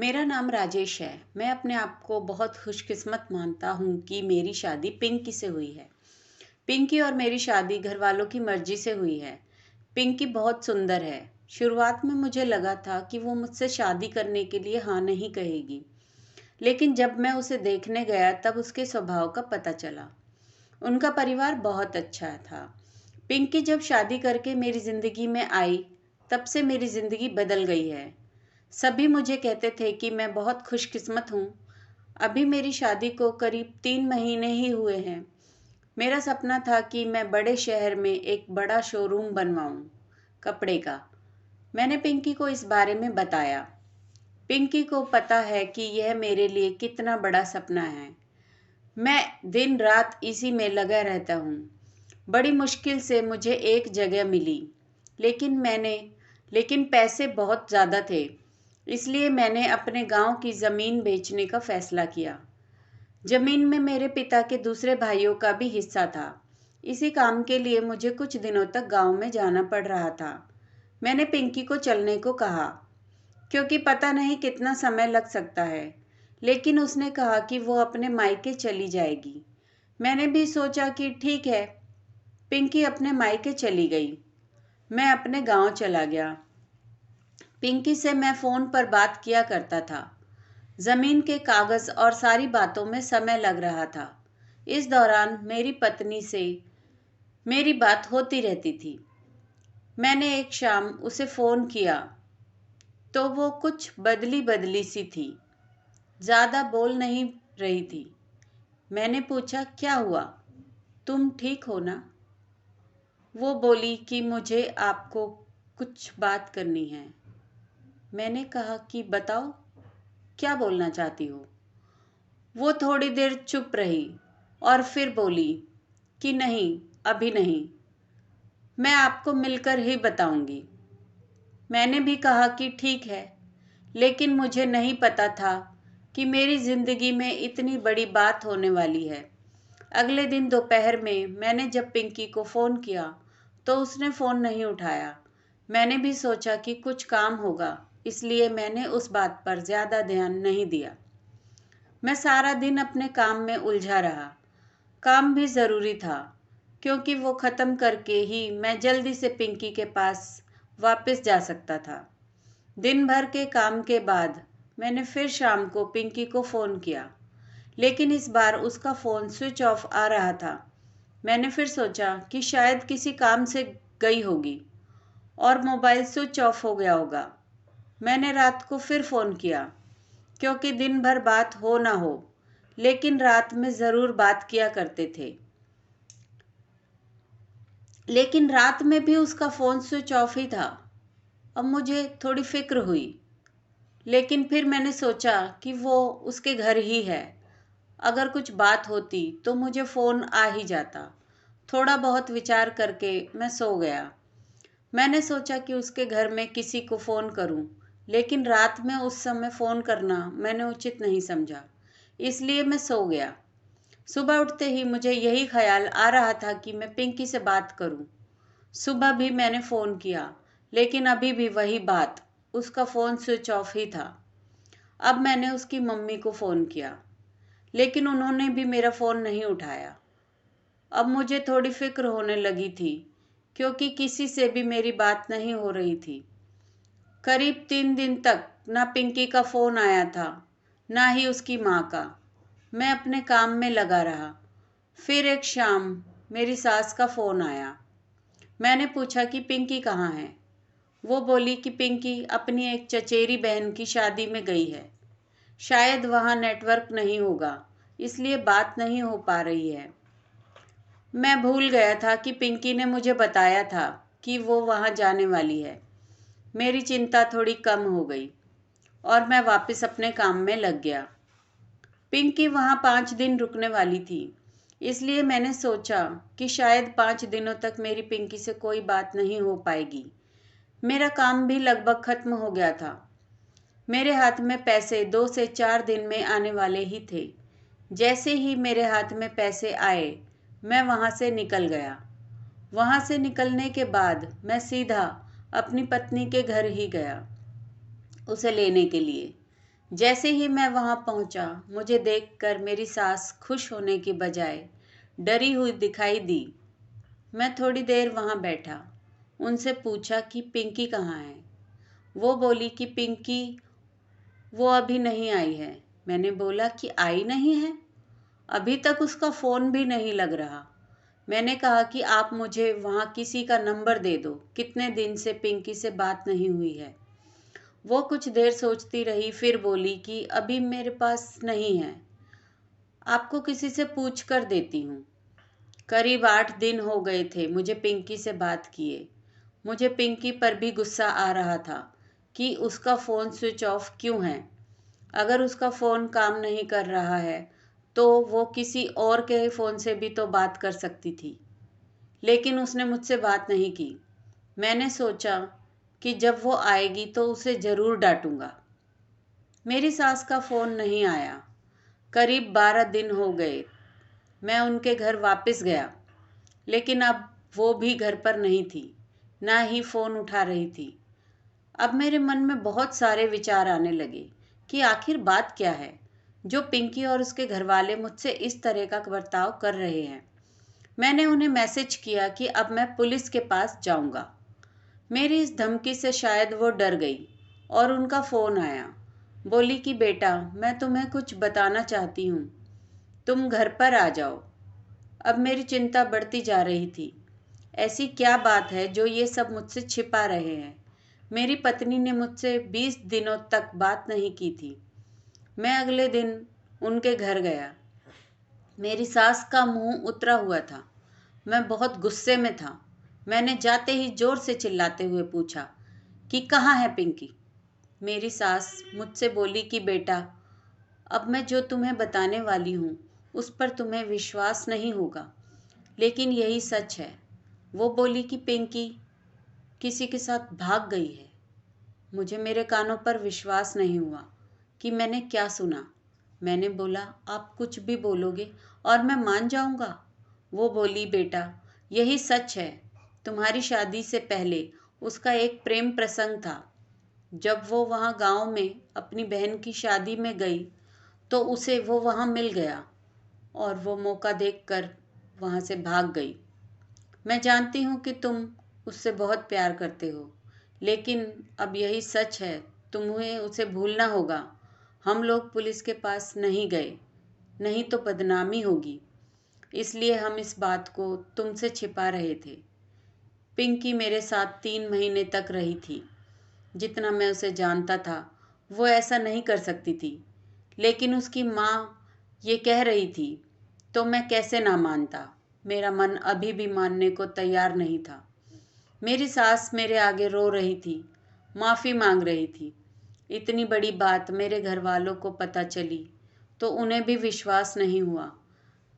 मेरा नाम राजेश है। मैं अपने आप को बहुत खुशकिस्मत मानता हूँ कि मेरी शादी पिंकी से हुई है। पिंकी और मेरी शादी घर वालों की मर्जी से हुई है। पिंकी बहुत सुंदर है। शुरुआत में मुझे लगा था कि वो मुझसे शादी करने के लिए हाँ नहीं कहेगी, लेकिन जब मैं उसे देखने गया तब उसके स्वभाव का पता चला। उनका परिवार बहुत अच्छा था। पिंकी जब शादी करके मेरी ज़िंदगी में आई, तब से मेरी ज़िंदगी बदल गई है। सभी मुझे कहते थे कि मैं बहुत खुशकिस्मत हूँ। अभी मेरी शादी को करीब 3 महीने ही हुए हैं। मेरा सपना था कि मैं बड़े शहर में एक बड़ा शोरूम बनवाऊँ कपड़े का। मैंने पिंकी को इस बारे में बताया। पिंकी को पता है कि यह मेरे लिए कितना बड़ा सपना है। मैं दिन रात इसी में लगा रहता हूँ। बड़ी मुश्किल से मुझे एक जगह मिली, लेकिन पैसे बहुत ज़्यादा थे, इसलिए मैंने अपने गांव की ज़मीन बेचने का फैसला किया। ज़मीन में मेरे पिता के दूसरे भाइयों का भी हिस्सा था। इसी काम के लिए मुझे कुछ दिनों तक गांव में जाना पड़ रहा था। मैंने पिंकी को चलने को कहा, क्योंकि पता नहीं कितना समय लग सकता है, लेकिन उसने कहा कि वो अपने मायके चली जाएगी। मैंने भी सोचा कि ठीक है। पिंकी अपने मायके चली गई। मैं अपने गांव चला गया। पिंकी से मैं फ़ोन पर बात किया करता था। ज़मीन के कागज़ और सारी बातों में समय लग रहा था। इस दौरान मेरी पत्नी से मेरी बात होती रहती थी। मैंने एक शाम उसे फ़ोन किया तो वो कुछ बदली बदली सी थी, ज़्यादा बोल नहीं रही थी। मैंने पूछा, क्या हुआ, तुम ठीक हो ना? वो बोली कि मुझे आपको कुछ बात करनी है। मैंने कहा कि बताओ, क्या बोलना चाहती हो? वो थोड़ी देर चुप रही और फिर बोली कि नहीं, अभी नहीं, मैं आपको मिलकर ही बताऊंगी। मैंने भी कहा कि ठीक है, लेकिन मुझे नहीं पता था कि मेरी ज़िंदगी में इतनी बड़ी बात होने वाली है। अगले दिन दोपहर में मैंने जब पिंकी को फ़ोन किया तो उसने फ़ोन नहीं उठाया। मैंने भी सोचा कि कुछ काम होगा, इसलिए मैंने उस बात पर ज़्यादा ध्यान नहीं दिया। मैं सारा दिन अपने काम में उलझा रहा। काम भी ज़रूरी था, क्योंकि वो ख़त्म करके ही मैं जल्दी से पिंकी के पास वापस जा सकता था। दिन भर के काम के बाद मैंने फिर शाम को पिंकी को फ़ोन किया, लेकिन इस बार उसका फ़ोन स्विच ऑफ आ रहा था। मैंने फिर सोचा कि शायद किसी काम से गई होगी और मोबाइल स्विच ऑफ हो गया होगा। मैंने रात को फिर फ़ोन किया, क्योंकि दिन भर बात हो ना हो, लेकिन रात में ज़रूर बात किया करते थे। लेकिन रात में भी उसका फ़ोन स्विच ऑफ ही था। अब मुझे थोड़ी फिक्र हुई, लेकिन फिर मैंने सोचा कि वो उसके घर ही है। अगर कुछ बात होती तो मुझे फ़ोन आ ही जाता। थोड़ा बहुत विचार करके मैं सो गया। मैंने सोचा कि उसके घर में किसी को फ़ोन करूं, लेकिन रात में उस समय फ़ोन करना मैंने उचित नहीं समझा, इसलिए मैं सो गया। सुबह उठते ही मुझे यही ख्याल आ रहा था कि मैं पिंकी से बात करूं। सुबह भी मैंने फ़ोन किया, लेकिन अभी भी वही बात, उसका फ़ोन स्विच ऑफ ही था। अब मैंने उसकी मम्मी को फ़ोन किया, लेकिन उन्होंने भी मेरा फ़ोन नहीं उठाया। अब मुझे थोड़ी फिक्र होने लगी थी, क्योंकि किसी से भी मेरी बात नहीं हो रही थी। करीब 3 दिन तक ना पिंकी का फ़ोन आया था, ना ही उसकी माँ का। मैं अपने काम में लगा रहा। फिर एक शाम मेरी सास का फ़ोन आया। मैंने पूछा कि पिंकी कहाँ है। वो बोली कि पिंकी अपनी एक चचेरी बहन की शादी में गई है। शायद वहाँ नेटवर्क नहीं होगा, इसलिए बात नहीं हो पा रही है। मैं भूल गया था कि पिंकी ने मुझे बताया था कि वो वहाँ जाने वाली है। मेरी चिंता थोड़ी कम हो गई और मैं वापस अपने काम में लग गया। पिंकी वहाँ 5 दिन रुकने वाली थी, इसलिए मैंने सोचा कि शायद 5 दिनों तक मेरी पिंकी से कोई बात नहीं हो पाएगी। मेरा काम भी लगभग खत्म हो गया था। मेरे हाथ में पैसे 2 से 4 दिन में आने वाले ही थे। जैसे ही मेरे हाथ में पैसे आए, मैं वहाँ से निकल गया। वहाँ से निकलने के बाद मैं सीधा अपनी पत्नी के घर ही गया, उसे लेने के लिए। जैसे ही मैं वहां पहुंचा, मुझे देखकर मेरी सास खुश होने की बजाय डरी हुई दिखाई दी। मैं थोड़ी देर वहां बैठा, उनसे पूछा कि पिंकी कहाँ है। वो बोली कि पिंकी वो अभी नहीं आई है। मैंने बोला कि आई नहीं है, अभी तक उसका फ़ोन भी नहीं लग रहा। मैंने कहा कि आप मुझे वहाँ किसी का नंबर दे दो, कितने दिन से पिंकी से बात नहीं हुई है। वो कुछ देर सोचती रही, फिर बोली कि अभी मेरे पास नहीं है, आपको किसी से पूछ कर देती हूँ। करीब 8 दिन हो गए थे मुझे पिंकी से बात किए। मुझे पिंकी पर भी गुस्सा आ रहा था कि उसका फ़ोन स्विच ऑफ क्यों है। अगर उसका फ़ोन काम नहीं कर रहा है तो वो किसी और के फ़ोन से भी तो बात कर सकती थी, लेकिन उसने मुझसे बात नहीं की। मैंने सोचा कि जब वो आएगी तो उसे ज़रूर डांटूंगा। मेरी सास का फ़ोन नहीं आया। करीब 12 दिन हो गए। मैं उनके घर वापस गया, लेकिन अब वो भी घर पर नहीं थी, ना ही फ़ोन उठा रही थी। अब मेरे मन में बहुत सारे विचार आने लगे कि आखिर बात क्या है जो पिंकी और उसके घरवाले मुझसे इस तरह का बर्ताव कर रहे हैं। मैंने उन्हें मैसेज किया कि अब मैं पुलिस के पास जाऊंगा। मेरी इस धमकी से शायद वो डर गई और उनका फ़ोन आया। बोली कि बेटा, मैं तुम्हें कुछ बताना चाहती हूँ, तुम घर पर आ जाओ। अब मेरी चिंता बढ़ती जा रही थी। ऐसी क्या बात है जो ये सब मुझसे छिपा रहे हैं। मेरी पत्नी ने मुझसे 20 दिनों तक बात नहीं की थी। मैं अगले दिन उनके घर गया। मेरी सास का मुंह उतरा हुआ था। मैं बहुत गुस्से में था। मैंने जाते ही जोर से चिल्लाते हुए पूछा कि कहाँ है पिंकी। मेरी सास मुझसे बोली कि बेटा, अब मैं जो तुम्हें बताने वाली हूँ उस पर तुम्हें विश्वास नहीं होगा, लेकिन यही सच है। वो बोली कि पिंकी किसी के साथ भाग गई है। मुझे मेरे कानों पर विश्वास नहीं हुआ कि मैंने क्या सुना। मैंने बोला, आप कुछ भी बोलोगे और मैं मान जाऊंगा। वो बोली, बेटा, यही सच है। तुम्हारी शादी से पहले उसका एक प्रेम प्रसंग था। जब वो वहाँ गांव में अपनी बहन की शादी में गई तो उसे वो वहाँ मिल गया और वो मौका देखकर वहाँ से भाग गई। मैं जानती हूँ कि तुम उससे बहुत प्यार करते हो, लेकिन अब यही सच है, तुम्हें उसे भूलना होगा। हम लोग पुलिस के पास नहीं गए, नहीं तो बदनामी होगी, इसलिए हम इस बात को तुमसे छिपा रहे थे। पिंकी मेरे साथ 3 महीने तक रही थी। जितना मैं उसे जानता था वो ऐसा नहीं कर सकती थी, लेकिन उसकी माँ ये कह रही थी तो मैं कैसे ना मानता। मेरा मन अभी भी मानने को तैयार नहीं था। मेरी सास मेरे आगे रो रही थी, माफ़ी मांग रही थी। इतनी बड़ी बात मेरे घर वालों को पता चली तो उन्हें भी विश्वास नहीं हुआ।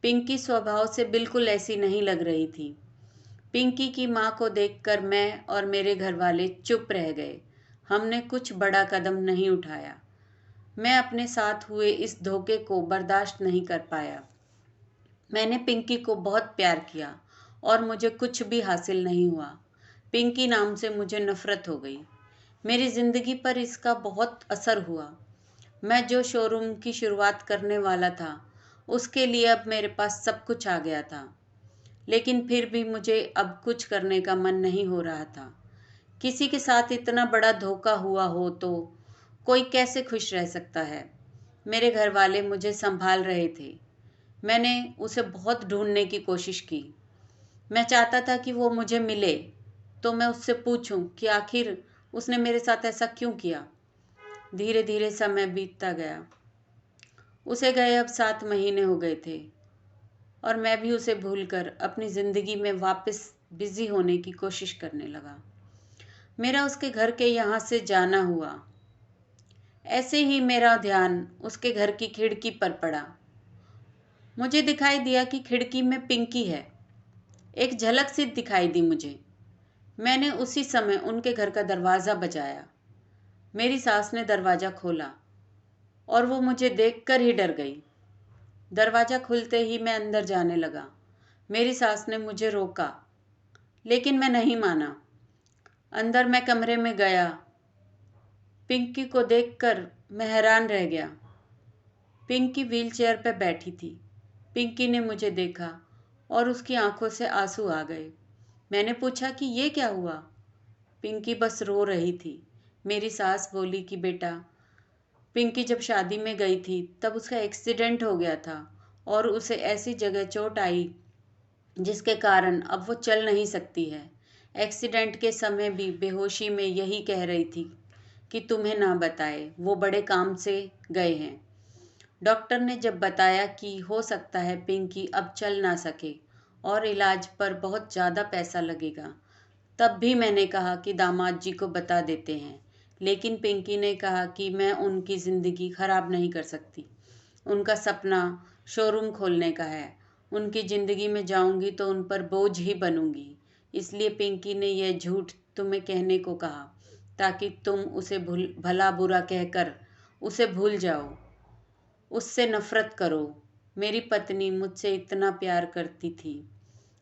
पिंकी स्वभाव से बिल्कुल ऐसी नहीं लग रही थी। पिंकी की माँ को देखकर मैं और मेरे घर वाले चुप रह गए। हमने कुछ बड़ा कदम नहीं उठाया। मैं अपने साथ हुए इस धोखे को बर्दाश्त नहीं कर पाया। मैंने पिंकी को बहुत प्यार किया और मुझे कुछ भी हासिल नहीं हुआ। पिंकी नाम से मुझे नफरत हो गई। मेरी ज़िंदगी पर इसका बहुत असर हुआ। मैं जो शोरूम की शुरुआत करने वाला था उसके लिए अब मेरे पास सब कुछ आ गया था, लेकिन फिर भी मुझे अब कुछ करने का मन नहीं हो रहा था। किसी के साथ इतना बड़ा धोखा हुआ हो तो कोई कैसे खुश रह सकता है। मेरे घर वाले मुझे संभाल रहे थे। मैंने उसे बहुत ढूंढने की कोशिश की। मैं चाहता था कि वो मुझे मिले तो मैं उससे पूछूं कि आखिर उसने मेरे साथ ऐसा क्यों किया। धीरे धीरे समय बीतता गया। उसे गए अब 7 महीने हो गए थे और मैं भी उसे भूलकर अपनी ज़िंदगी में वापस बिजी होने की कोशिश करने लगा। मेरा उसके घर के यहाँ से जाना हुआ। ऐसे ही मेरा ध्यान उसके घर की खिड़की पर पड़ा। मुझे दिखाई दिया कि खिड़की में पिंकी है। एक झलक सी दिखाई दी मुझे। मैंने उसी समय उनके घर का दरवाज़ा बजाया। मेरी सास ने दरवाज़ा खोला और वो मुझे देखकर ही डर गई। दरवाज़ा खुलते ही मैं अंदर जाने लगा। मेरी सास ने मुझे रोका, लेकिन मैं नहीं माना। अंदर मैं कमरे में गया पिंकी को देखकर मैं हैरान रह गया। पिंकी व्हीलचेयर पर बैठी थी। पिंकी ने मुझे देखा और उसकी आंखों से आंसू आ गए। मैंने पूछा कि ये क्या हुआ? पिंकी बस रो रही थी। मेरी सास बोली कि बेटा, पिंकी जब शादी में गई थी तब उसका एक्सीडेंट हो गया था और उसे ऐसी जगह चोट आई जिसके कारण अब वो चल नहीं सकती है। एक्सीडेंट के समय भी बेहोशी में यही कह रही थी कि तुम्हें ना बताए, वो बड़े काम से गए हैं। डॉक्टर ने जब बताया कि हो सकता है पिंकी अब चल ना सके और इलाज पर बहुत ज़्यादा पैसा लगेगा, तब भी मैंने कहा कि दामाद जी को बता देते हैं। लेकिन पिंकी ने कहा कि मैं उनकी ज़िंदगी खराब नहीं कर सकती। उनका सपना शोरूम खोलने का है। उनकी ज़िंदगी में जाऊंगी तो उन पर बोझ ही बनूंगी। इसलिए पिंकी ने यह झूठ तुम्हें कहने को कहा ताकि तुम उसे भला बुरा कहकर उसे भूल जाओ, उससे नफरत करो। मेरी पत्नी मुझसे इतना प्यार करती थी।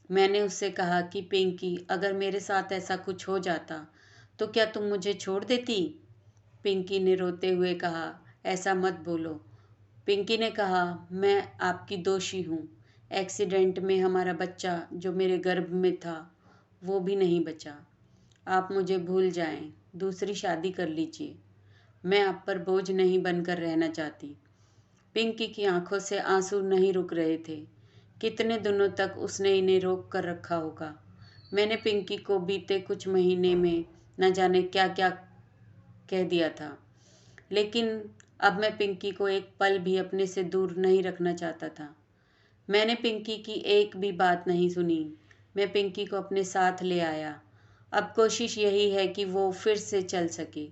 मैंने उससे कहा कि पिंकी, अगर मेरे साथ ऐसा कुछ हो जाता तो क्या तुम मुझे छोड़ देती? पिंकी ने रोते हुए कहा, ऐसा मत बोलो। पिंकी ने कहा, मैं आपकी दोषी हूँ। एक्सीडेंट में हमारा बच्चा जो मेरे गर्भ में था वो भी नहीं बचा। आप मुझे भूल जाएं, दूसरी शादी कर लीजिए। मैं आप पर बोझ नहीं बनकर रहना चाहती। पिंकी की आंखों से आंसू नहीं रुक रहे थे। कितने दिनों तक उसने इन्हें रोक कर रखा होगा। मैंने पिंकी को बीते कुछ महीने में न जाने क्या क्या कह दिया था, लेकिन अब मैं पिंकी को एक पल भी अपने से दूर नहीं रखना चाहता था। मैंने पिंकी की एक भी बात नहीं सुनी। मैं पिंकी को अपने साथ ले आया। अब कोशिश यही है कि वो फिर से चल सके।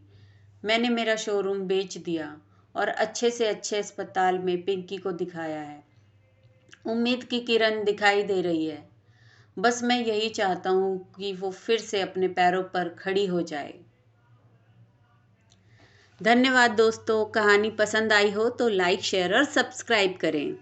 मैंने मेरा शोरूम बेच दिया और अच्छे से अच्छे अस्पताल में पिंकी को दिखाया है। उम्मीद की किरण दिखाई दे रही है। बस मैं यही चाहता हूँ कि वो फिर से अपने पैरों पर खड़ी हो जाए। धन्यवाद दोस्तों। कहानी पसंद आई हो तो लाइक, शेयर और सब्सक्राइब करें।